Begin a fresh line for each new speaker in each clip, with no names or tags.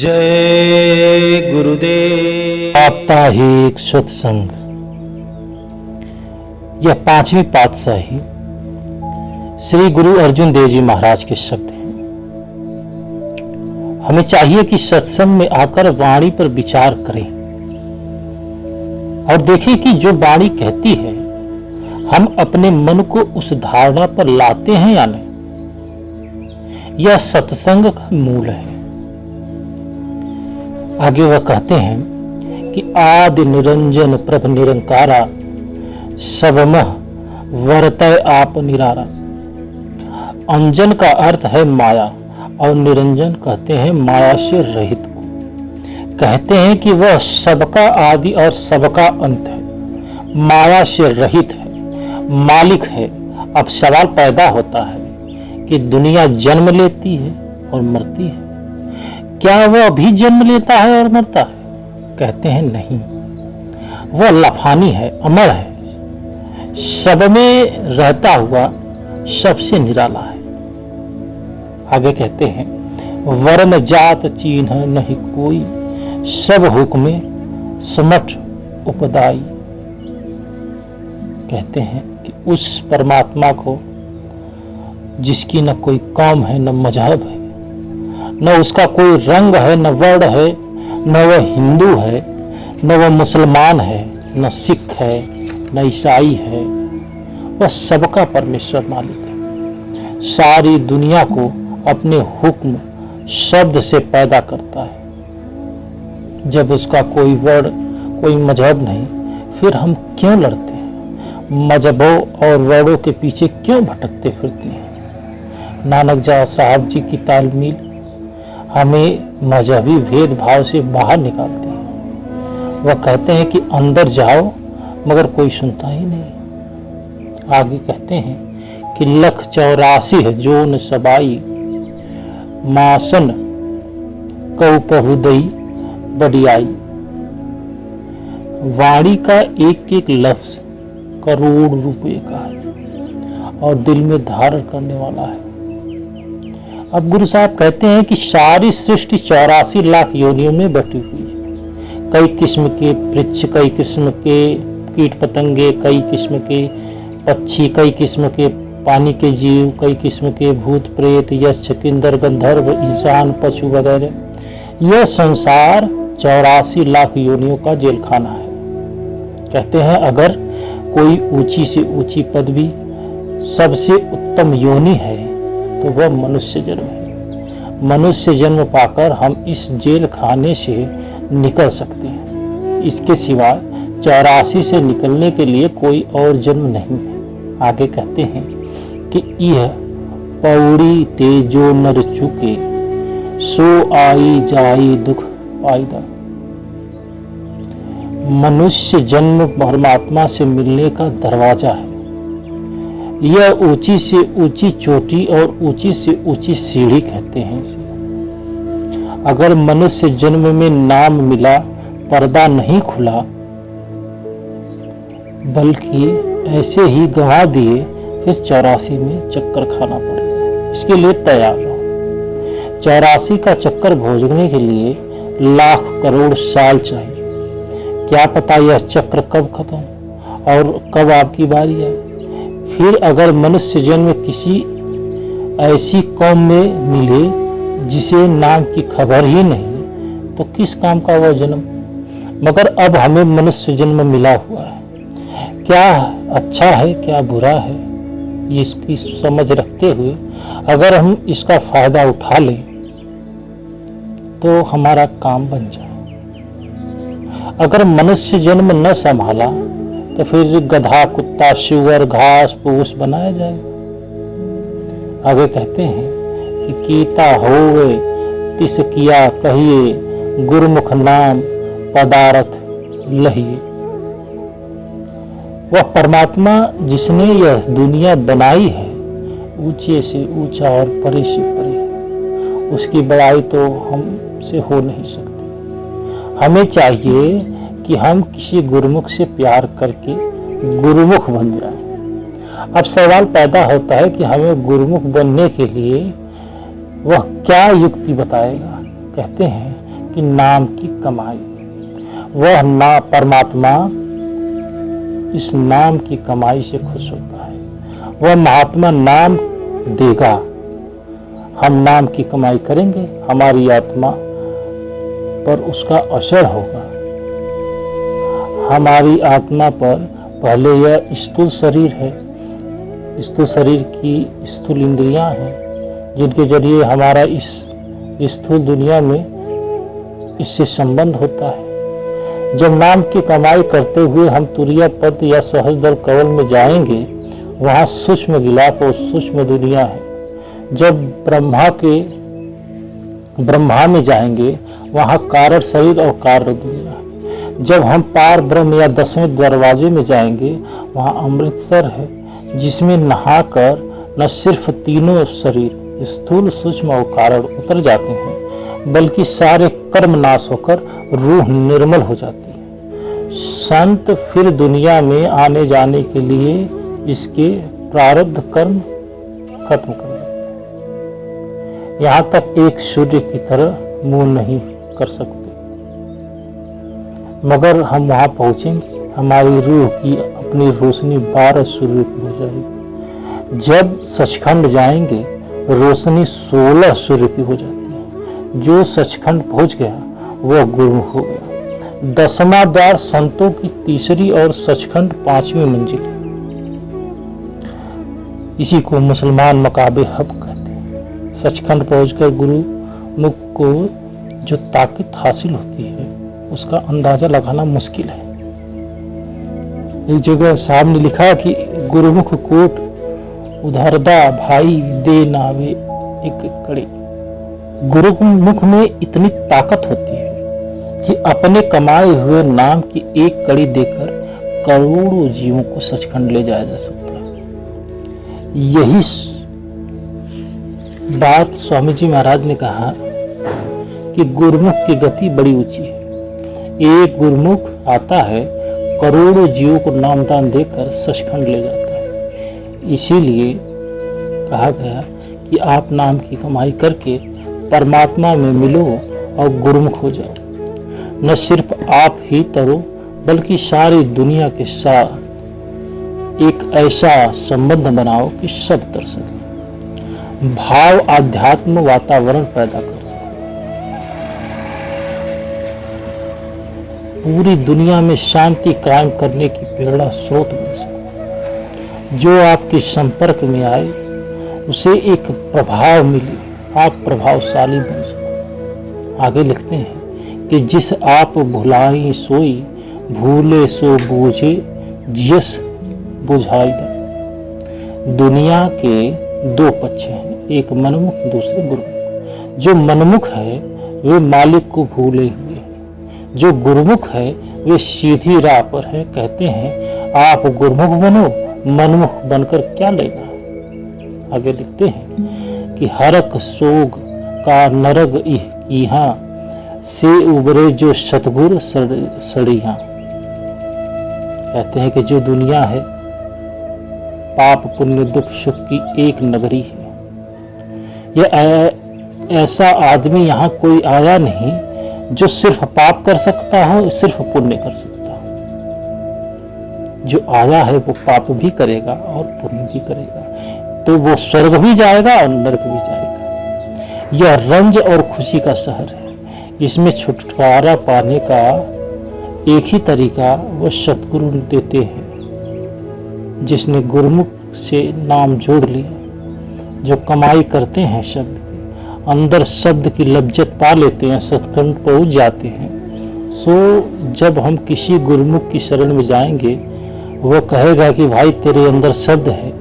जय गुरुदेव।
साप्ताहिक सत्संग। यह 5वीं पातशाही श्री गुरु अर्जुन देव जी महाराज के शब्द हैं। हमें चाहिए कि सत्संग में आकर वाणी पर विचार करें और देखें कि जो वाणी कहती है हम अपने मन को उस धारणा पर लाते हैं या नहीं। यह सत्संग का मूल है। आगे वह कहते हैं कि आदि निरंजन प्रभ निरंकारा सबमह वरतय आप निरारा। अंजन का अर्थ है माया और निरंजन कहते हैं माया से रहित को। कहते हैं कि वह सबका आदि और सबका अंत है, माया से रहित है, मालिक है। अब सवाल पैदा होता है कि दुनिया जन्म लेती है और मरती है, क्या वह भी जन्म लेता है और मरता है? कहते हैं नहीं, वह लफानी है, अमर है, सब में रहता हुआ सबसे निराला है। आगे कहते हैं वर्ण जात चिन्ह नहीं कोई, सब हुक्मे समठ उपदाई। कहते हैं कि उस परमात्मा को जिसकी न कोई कौम है, न मजहब है, न उसका कोई रंग है, न वर्ण है, न वह हिंदू है, न वह मुसलमान है, न सिख है, न ईसाई है, वह सबका परमेश्वर मालिक है। सारी दुनिया को अपने हुक्म शब्द से पैदा करता है। जब उसका कोई वर्ण, कोई मजहब नहीं, फिर हम क्यों लड़ते हैं? मजहबों और वर्णों के पीछे क्यों भटकते फिरते हैं? नानक जा साहब जी की तालमील हमें मजहबी भेदभाव से बाहर निकालती है। वह कहते हैं कि अंदर जाओ, मगर कोई सुनता ही नहीं। आगे कहते हैं कि लख 84 जोन सबाई, मासन कौ पहुदई बड़ियाई। वाणी का एक एक लफ्ज करोड़ रुपए का है और दिल में धारण करने वाला है। अब गुरु साहब कहते हैं कि सारी सृष्टि 84 लाख योनियों में बटी हुई है। कई किस्म के वृक्ष, कई किस्म के कीट पतंगे, कई किस्म के पक्षी, कई किस्म के पानी के जीव, कई किस्म के भूत प्रेत, यक्ष किन्नर गंधर्व इंसान पशु वगैरह। यह संसार 84 लाख योनियों का जेल खाना है। कहते हैं अगर कोई ऊंची से ऊंची पदवी, सबसे उत्तम योनि है तो वह मनुष्य जन्म है। मनुष्य जन्म पाकर हम इस जेल खाने से निकल सकते हैं। इसके सिवा 84 से निकलने के लिए कोई और जन्म नहीं है। आगे कहते हैं कि यह पौड़ी ते जो नर चुके, सो आई जाई दुख पायदा। मनुष्य जन्म परमात्मा से मिलने का दरवाजा है। यह ऊंची से ऊंची चोटी और ऊंची से ऊंची सीढ़ी कहते हैं इसे। अगर मनुष्य जन्म में नाम मिला, पर्दा नहीं खुला, बल्कि ऐसे ही गंवा दिए, फिर 84 में चक्कर खाना पड़ेगा। इसके लिए तैयार रहो। 84 का चक्कर भोगने के लिए लाख करोड़ साल चाहिए। क्या पता यह चक्र कब खत्म और कब आपकी बारी आए। फिर अगर मनुष्य जन्म किसी ऐसी कौम में मिले जिसे नाम की खबर ही नहीं, तो किस काम का वह जन्म। मगर अब हमें मनुष्य जन्म मिला हुआ है। क्या अच्छा है, क्या बुरा है, ये इसकी समझ रखते हुए अगर हम इसका फायदा उठा लें तो हमारा काम बन जाए। अगर मनुष्य जन्म न संभाला तो फिर गधा, कुत्ता, सुअर, घास फूस बनाया जाए। आगे कहते हैं कि कीता होवे तिस किया कहिए, गुरुमुख नाम पदार्थ लहिए। वह परमात्मा जिसने यह दुनिया बनाई है, ऊंचे से ऊंचा और परे से परे है। उसकी बड़ाई तो हमसे हो नहीं सकती। हमें चाहिए कि हम किसी गुरुमुख से प्यार करके गुरुमुख बन जाए। अब सवाल पैदा होता है कि हमें गुरुमुख बनने के लिए वह क्या युक्ति बताएगा। कहते हैं कि नाम की कमाई। वह ना परमात्मा इस नाम की कमाई से खुश होता है। वह महात्मा नाम देगा, हम नाम की कमाई करेंगे, हमारी आत्मा पर उसका असर होगा। हमारी आत्मा पर पहले यह स्थूल शरीर है, स्थूल शरीर की स्थूल इंद्रियां हैं जिनके जरिए हमारा इस स्थूल दुनिया में इससे संबंध होता है। जब नाम की कमाई करते हुए हम तुरिया पद या सहस्त्र कवल में जाएंगे, वहाँ सूक्ष्म गिलाप और सूक्ष्म दुनिया है। जब ब्रह्मा में जाएंगे, वहाँ कारण शरीर और कारण दुनिया है। जब हम पार ब्रह्म या 10वें दरवाजे में जाएंगे, वहाँ अमृतसर है जिसमें नहाकर न सिर्फ तीनों शरीर स्थूल सूक्ष्म और कारण उतर जाते हैं, बल्कि सारे कर्म नाश होकर रूह निर्मल हो जाती है। संत फिर दुनिया में आने जाने के लिए इसके प्रारब्ध कर्म खत्म कर देते हैं। यहाँ तक एक सूर्य की तरह मुंह नहीं कर सकते, मगर हम वहाँ पहुँचेंगे, हमारी रूह की अपनी रोशनी 12 सूर्य की हो जाएगी। जब सचखंड जाएंगे, रोशनी 16 सूर्य की हो जाती है। जो सचखंड पहुँच गया वह गुरुमुख हो गया। 10वां द्वार संतों की तीसरी और सचखंड 5वीं मंजिल है। इसी को मुसलमान मकाबे हब कहते हैं। सचखंड पहुंचकर गुरु मुख को जो ताकत हासिल होती है उसका अंदाजा लगाना मुश्किल है। एक जगह साहब ने लिखा कि गुरुमुख कोट उधारदा भाई दे नावे एक कड़ी। गुरुमुख में इतनी ताकत होती है कि अपने कमाए हुए नाम की एक कड़ी देकर करोड़ों जीवों को सचखंड ले जाया जा सकता है। यही बात स्वामी जी महाराज ने कहा कि गुरुमुख की गति बड़ी ऊंची है। एक गुरुमुख आता है, करोड़ों जीवों को नामदान देकर सचखंड ले जाता है। इसीलिए कहा गया कि आप नाम की कमाई करके परमात्मा में मिलो और गुरुमुख हो जाओ। न सिर्फ आप ही तरो, बल्कि सारी दुनिया के साथ एक ऐसा संबंध बनाओ कि सब तर सके। भाव आध्यात्म वातावरण पैदा कर सके। पूरी दुनिया में शांति कायम करने की प्रेरणा स्रोत बन सके। जो आपके संपर्क में आए उसे एक प्रभाव मिले, आप प्रभावशाली बन सको। आगे लिखते हैं कि जिस आप भुलाई सोई, भूले सो बूझे, जियस बुझाई दा। दुनिया के दो पक्ष हैं, एक मनमुख, दूसरे गुरुमुख। जो मनमुख है वे मालिक को भूले हुए हैं, जो गुरुमुख है वे सीधी राह पर है। कहते हैं आप गुरुमुख बनो, मनमुख बनकर क्या लेना। आगे लिखते हैं कि हरक सोग का नरग यहाँ से उबरे जो सतगुर सड़ियाँ। कहते हैं कि जो दुनिया है पाप पुण्य दुख सुख की एक नगरी है। यह ऐसा आदमी यहाँ कोई आया नहीं जो सिर्फ पाप कर सकता हो, सिर्फ पुण्य कर सकता हो। जो आया है वो पाप भी करेगा और पुण्य भी करेगा, तो वो स्वर्ग भी जाएगा और नरक भी जाएगा। यह रंज और खुशी का शहर है। इसमें छुटकारा पाने का एक ही तरीका वह सतगुरु देते हैं। जिसने गुरुमुख से नाम जोड़ लिया, जो कमाई करते हैं शब्द की, अंदर शब्द की लज्जत पा लेते हैं, सतखंड पहुंच जाते हैं। सो जब हम किसी गुरुमुख की शरण में जाएंगे, वह कहेगा कि भाई तेरे अंदर शब्द है,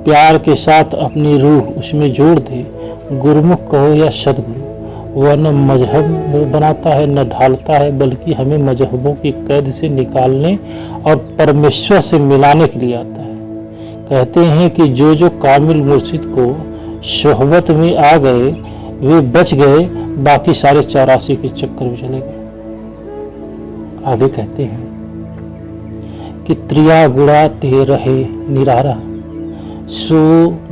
प्यार के साथ अपनी रूह उसमें जोड़ दे। गुरुमुख कहो या सतगुरु, वह न मजहब में बनाता है न ढालता है, बल्कि हमें मजहबों की कैद से निकालने और परमेश्वर से मिलाने के लिए आता है। कहते हैं कि जो कामिल मुर्शिद को सोहबत में आ गए वे बच गए, बाकी सारे 84 के चक्कर में चले गए। आगे कहते हैं कि त्रिया गुड़ा ते रहे निरारा, सो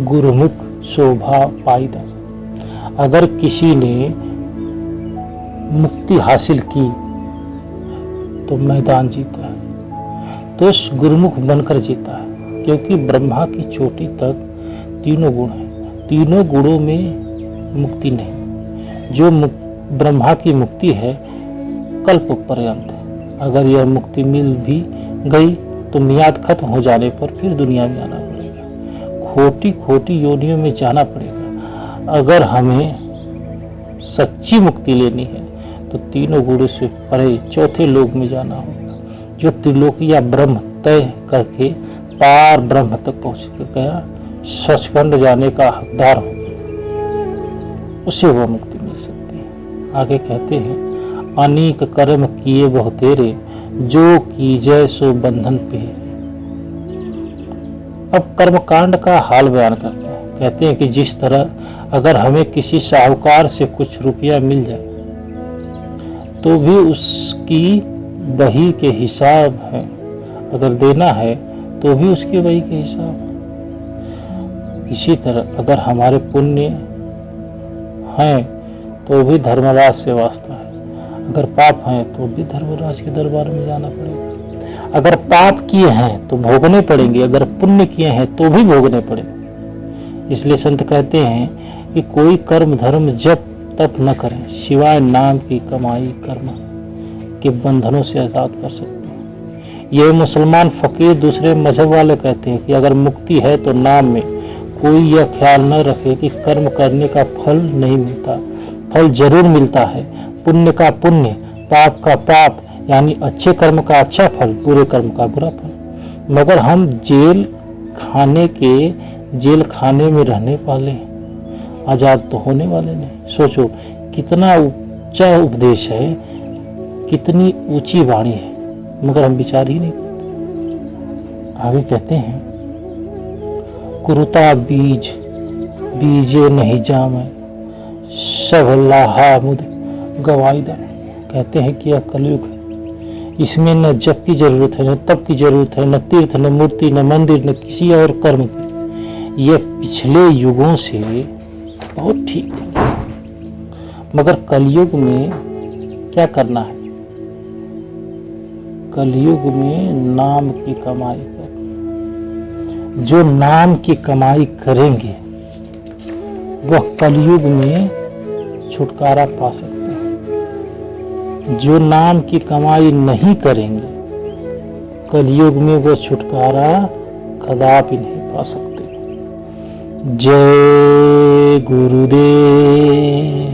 गुरुमुख शोभा पाईदा। अगर किसी ने मुक्ति हासिल की तो मैदान जीता है, तो गुरुमुख बनकर जीता है। क्योंकि ब्रह्मा की चोटी तक तीनों गुण हैं, तीनों गुणों में मुक्ति नहीं। जो ब्रह्मा की मुक्ति है कल्प पर्यंत है। अगर यह मुक्ति मिल भी गई तो मियाद खत्म हो जाने पर फिर दुनिया में आना पड़ेगा, खोटी खोटी योनियों में जाना पड़ेगा। अगर हमें सच्ची मुक्ति लेनी है तो तीनों गुणों से परे चौथे लोक में जाना होगा, जो त्रिलोक या ब्रह्म तय करके पार ब्रह्म तक पहुँच गया, सचखंड जाने का हकदार हो, उसे वह मुक्ति मिल सकती है। आगे कहते हैं, अनेक कर्म किए बहु तेरे, जो कीजय सो बंधन पे। अब कर्मकांड का हाल बयान करते हैं। कहते हैं कि जिस तरह अगर हमें किसी साहूकार से कुछ रुपया मिल जाए तो भी उसकी बही के हिसाब है, अगर देना है तो भी उसकी बही के हिसाब है। इसी तरह अगर हमारे पुण्य हैं तो भी धर्मराज से वास्ता है, अगर पाप हैं तो भी धर्मराज के दरबार में जाना पड़ेगा। अगर पाप किए हैं तो भोगने पड़ेंगे, अगर पुण्य किए हैं तो भी भोगने पड़ेंगे। इसलिए संत कहते हैं कि कोई कर्म धर्म जब तप न करें सिवाय नाम की कमाई कर्म के बंधनों से आज़ाद कर सकते हैं। ये मुसलमान फकीर दूसरे मजहब वाले कहते हैं कि अगर मुक्ति है तो नाम में। कोई यह ख्याल न रखे कि कर्म करने का फल नहीं मिलता, फल जरूर मिलता है। पुण्य का पुण्य, पाप का पाप, यानी अच्छे कर्म का अच्छा फल, बुरे कर्म का बुरा फल। मगर हम जेल खाने में रहने वाले हैं, आज़ाद तो होने वाले नहीं। सोचो कितना ऊंचा उपदेश है, कितनी ऊंची वाणी है, मगर हम विचार ही नहीं करते। आगे कहते हैं, कुरुता बीज बीजे नहीं जामे, सब लाहा मुद गवाईदा। कहते हैं कि यह कलयुग है, इसमें न जप की जरूरत है, न तप की जरूरत है, न तीर्थ, न मूर्ति, न मंदिर, न किसी और कर्म की। यह पिछले युगों से बहुत ठीक है, मगर कलयुग में क्या करना है? कलयुग में नाम की कमाई कर, जो नाम की कमाई करेंगे वह कलयुग में छुटकारा पा सकते हैं। जो नाम की कमाई नहीं करेंगे कलयुग में वो छुटकारा कदापि नहीं पा सकते। जय गुरुदेव।